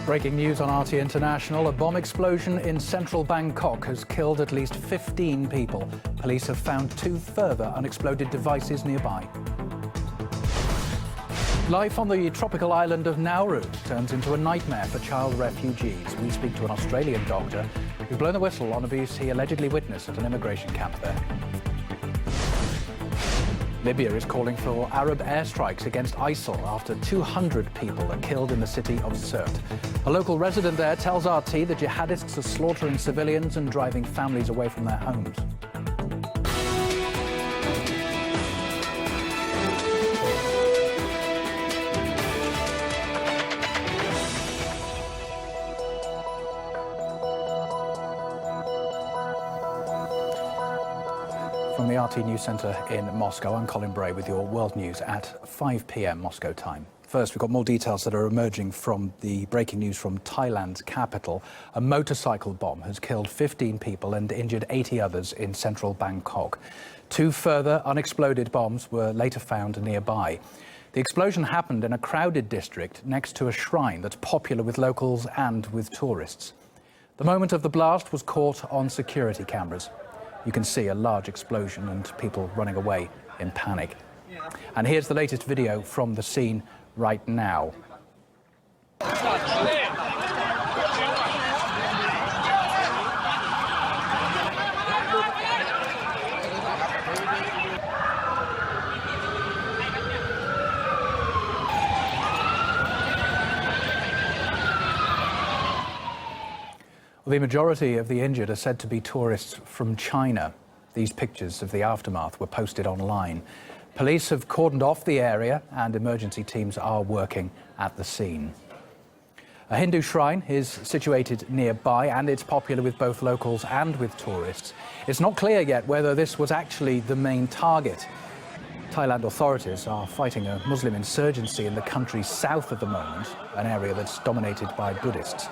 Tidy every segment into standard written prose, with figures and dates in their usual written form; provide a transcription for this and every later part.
Breaking news on RT International. A bomb explosion in central Bangkok has killed at least 15 people. Police have found 2 further unexploded devices nearby. Life on the tropical island of Nauru turns into a nightmare for child refugees. We speak to an Australian doctor who's blown the whistle on abuse he allegedly witnessed at an immigration camp there. Libya is calling for Arab airstrikes against ISIL after 200 people are killed in the city of Sirte. A local resident there tells RT the jihadists are slaughtering civilians and driving families away from their homes. From the RT News Centre in Moscow, I'm Colin Bray with your World News at 5 p.m. Moscow time. First, we've got more details that are emerging from the breaking news from Thailand's capital. A motorcycle bomb has killed 15 people and injured 80 others in central Bangkok. 2 further unexploded bombs were later found nearby. The explosion happened in a crowded district next to a shrine that's popular with locals and with tourists. The moment of the blast was caught on security cameras. You can see a large explosion and people running away in panic. And here's the latest video from the scene right now. The majority of the injured are said to be tourists from China. These pictures of the aftermath were posted online. Police have cordoned off the area and emergency teams are working at the scene. A Hindu shrine is situated nearby and it's popular with both locals and with tourists. It's not clear yet whether this was actually the main target. Thailand authorities are fighting a Muslim insurgency in the country's south at the moment, an area that's dominated by Buddhists.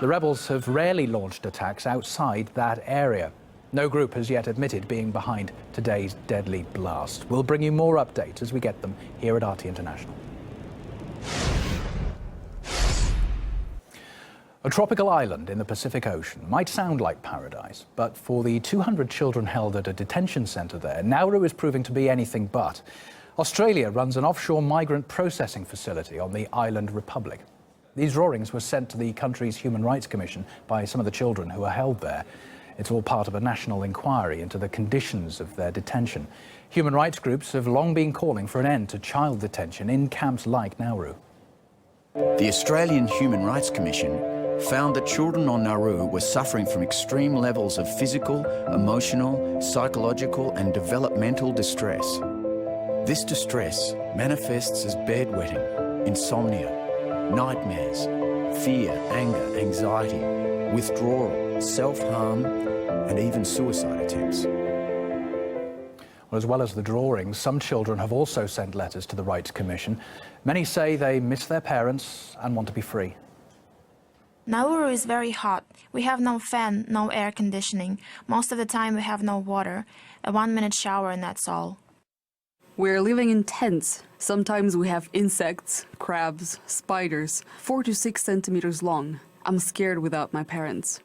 The rebels have rarely launched attacks outside that area. No group has yet admitted being behind today's deadly blast. We'll bring you more updates as we get them here at RT International. A tropical island in the Pacific Ocean might sound like paradise, but for the 200 children held at a detention centre there, Nauru is proving to be anything but. Australia runs an offshore migrant processing facility on the island republic. These drawings were sent to the country's Human Rights Commission by some of the children who are held there. It's all part of a national inquiry into the conditions of their detention. Human rights groups have long been calling for an end to child detention in camps like Nauru. The Australian Human Rights Commission found that children on Nauru were suffering from extreme levels of physical, emotional, psychological and developmental distress. This distress manifests as bedwetting, insomnia, nightmares, fear, anger, anxiety, withdrawal, self-harm and even suicide attempts. Well, as well as the drawings, some children have also sent letters to the Rights Commission. Many say they miss their parents and want to be free. Nauru is very hot. We have no fan, no air conditioning. Most of the time we have no water, a 1-minute shower and that's all. We're living in tents. Sometimes we have insects, crabs, spiders, 4 to 6 centimeters long. I'm scared without my parents.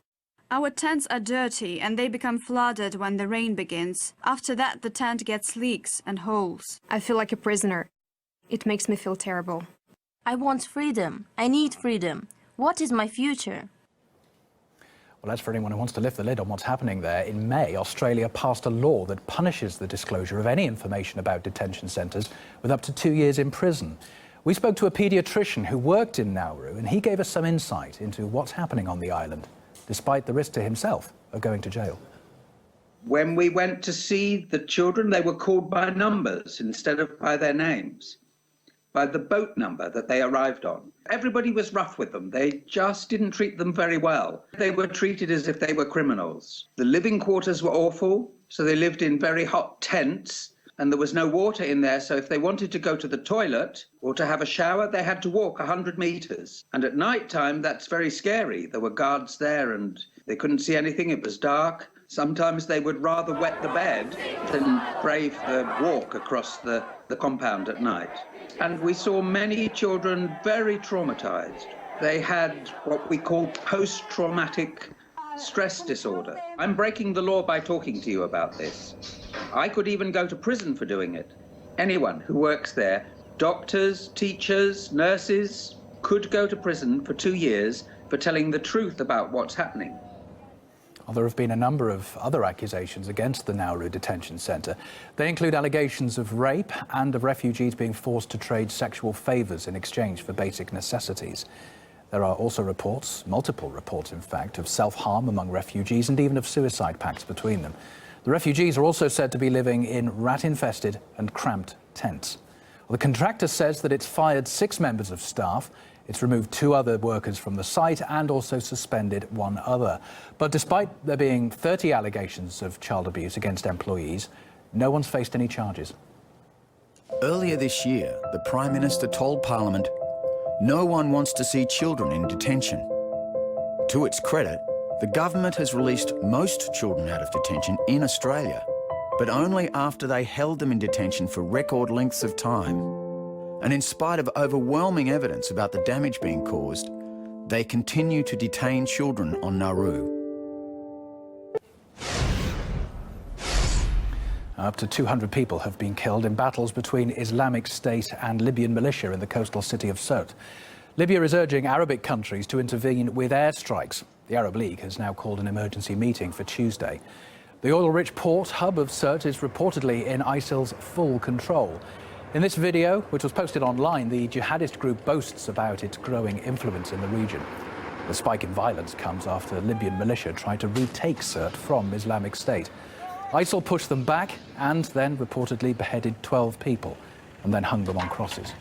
Our tents are dirty and they become flooded when the rain begins. After that, the tent gets leaks and holes. I feel like a prisoner. It makes me feel terrible. I want freedom. I need freedom. What is my future? Well, as for anyone who wants to lift the lid on what's happening there, in May, Australia passed a law that punishes the disclosure of any information about detention centres with up to 2 years in prison. We spoke to a paediatrician who worked in Nauru, and he gave us some insight into what's happening on the island, despite the risk to himself of going to jail. When we went to see the children, they were called by numbers instead of by their names, by the boat number that they arrived on. Everybody was rough with them. They just didn't treat them very well. They were treated as if they were criminals. The living quarters were awful, so they lived in very hot tents, and there was no water in there, so if they wanted to go to the toilet or to have a shower, they had to walk 100 meters. And at night time, that's very scary. There were guards there and they couldn't see anything. It was dark. Sometimes they would rather wet the bed than brave the walk across the compound at night. And we saw many children very traumatized, They had what we call post-traumatic stress disorder. I'm breaking the law by talking to you about this. I could even go to prison for doing it. Anyone who works there, doctors, teachers, nurses, could go to prison for 2 years for telling the truth about what's happening. Well, there have been a number of other accusations against the Nauru detention centre. They include allegations of rape and of refugees being forced to trade sexual favours in exchange for basic necessities. There are also reports, multiple reports in fact, of self-harm among refugees and even of suicide pacts between them. The refugees are also said to be living in rat-infested and cramped tents. Well, the contractor says that it's fired 6 members of staff. It's removed 2 other workers from the site and also suspended 1 other. But despite there being 30 allegations of child abuse against employees, no one's faced any charges. Earlier this year, the Prime Minister told Parliament, no one wants to see children in detention. To its credit, the government has released most children out of detention in Australia, but only after they held them in detention for record lengths of time. And in spite of overwhelming evidence about the damage being caused, they continue to detain children on Nauru. Up to 200 people have been killed in battles between Islamic State and Libyan militia in the coastal city of Sirte. Libya is urging Arabic countries to intervene with airstrikes. The Arab League has now called an emergency meeting for Tuesday. The oil-rich port hub of Sirte is reportedly in ISIL's full control. In this video, which was posted online, the jihadist group boasts about its growing influence in the region. The spike in violence comes after Libyan militia tried to retake Sirte from Islamic State. ISIL pushed them back and then reportedly beheaded 12 people and then hung them on crosses.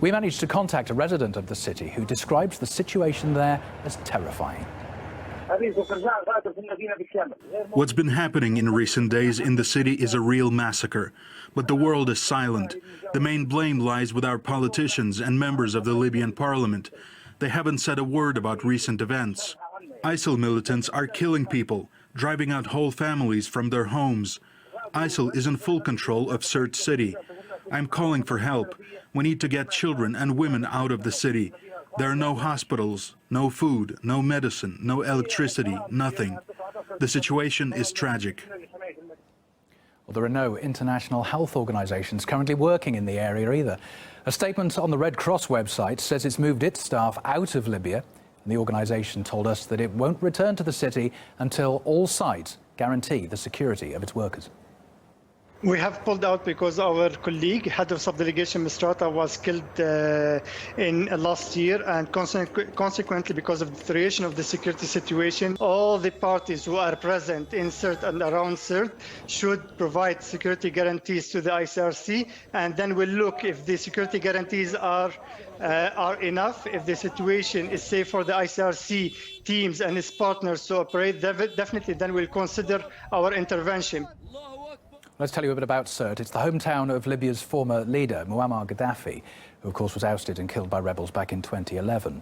We managed to contact a resident of the city who describes the situation there as terrifying. What's been happening in recent days in the city is a real massacre, but the world is silent. The main blame lies with our politicians and members of the Libyan parliament. They haven't said a word about recent events. ISIL militants are killing people, driving out whole families from their homes. ISIL is in full control of Sirte city. I'm calling for help. We need to get children and women out of the city. There are no hospitals, no food, no medicine, no electricity, nothing. The situation is tragic. Well, there are no international health organisations currently working in the area either. A statement on the Red Cross website says it's moved its staff out of Libya. And the organisation told us that it won't return to the city until all sides guarantee the security of its workers. We have pulled out because our colleague, head of subdelegation Misrata, was killed in last year, and consequently, because of the deterioration of the security situation, all the parties who are present in Sirte and around Sirte should provide security guarantees to the ICRC, and then we'll look if the security guarantees are enough, if the situation is safe for the ICRC teams and its partners to operate. Definitely, then we'll consider our intervention. Let's tell you a bit about Sirte. It's the hometown of Libya's former leader, Muammar Gaddafi, who of course was ousted and killed by rebels back in 2011.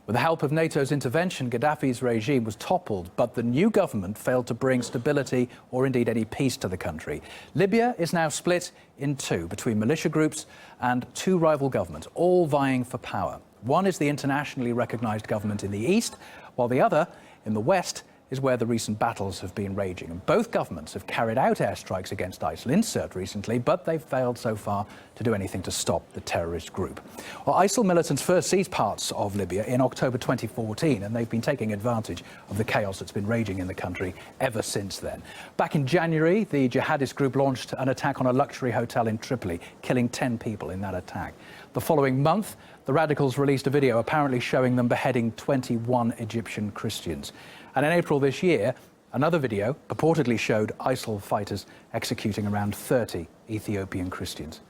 With the help of NATO's intervention, Gaddafi's regime was toppled, but the new government failed to bring stability or indeed any peace to the country. Libya is now split in 2 between militia groups and 2 rival governments, all vying for power. One is the internationally recognized government in the east, while the other, in the west, is where the recent battles have been raging. And both governments have carried out airstrikes against ISIL in Sirte recently, but they've failed so far to do anything to stop the terrorist group. Well, ISIL militants first seized parts of Libya in October 2014, and they've been taking advantage of the chaos that's been raging in the country ever since then. Back in January, the jihadist group launched an attack on a luxury hotel in Tripoli, killing 10 people in that attack. The following month, the radicals released a video apparently showing them beheading 21 Egyptian Christians. And in April this year, another video purportedly showed ISIL fighters executing around 30 Ethiopian Christians.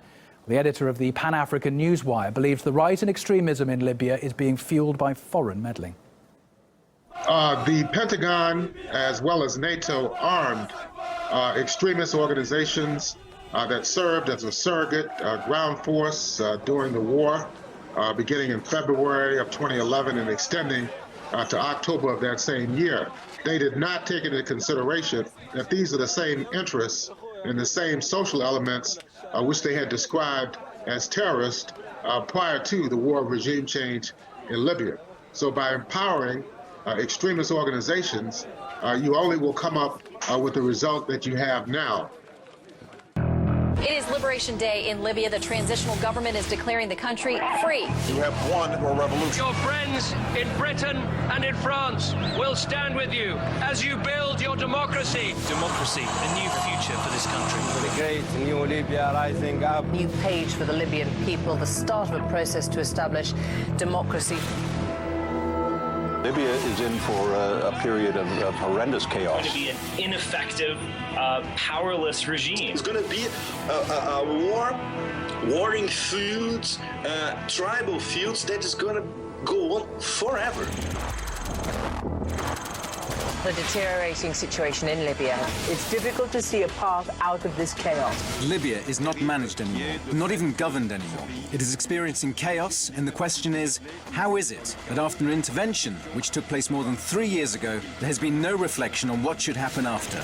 The editor of the Pan-African Newswire believes the rise in extremism in Libya is being fueled by foreign meddling. The Pentagon, as well as NATO, armed extremist organizations that served as a surrogate ground force during the war, beginning in February of 2011 and extending to October of that same year. They did not take into consideration that these are the same interests and the same social elements which they had described as terrorist prior to the war of regime change in Libya. So by empowering extremist organizations, you only will come up with the result that you have now. It is Liberation Day in Libya. The transitional government is declaring the country free. You have won a revolution. Your friends in Britain and in France will stand with you as you build your democracy. Democracy, a new future for this country. The great new Libya rising up. New page for the Libyan people, the start of a process to establish democracy. Libya is in for a period of horrendous chaos. It's going to be an ineffective, powerless regime. It's going to be a war, warring feuds, tribal feuds that is going to go on forever. The deteriorating situation in Libya. It's difficult to see a path out of this chaos. Libya is not managed anymore, not even governed anymore. It is experiencing chaos, and the question is, how is it that after an intervention, which took place more than 3 years ago, there has been no reflection on what should happen after?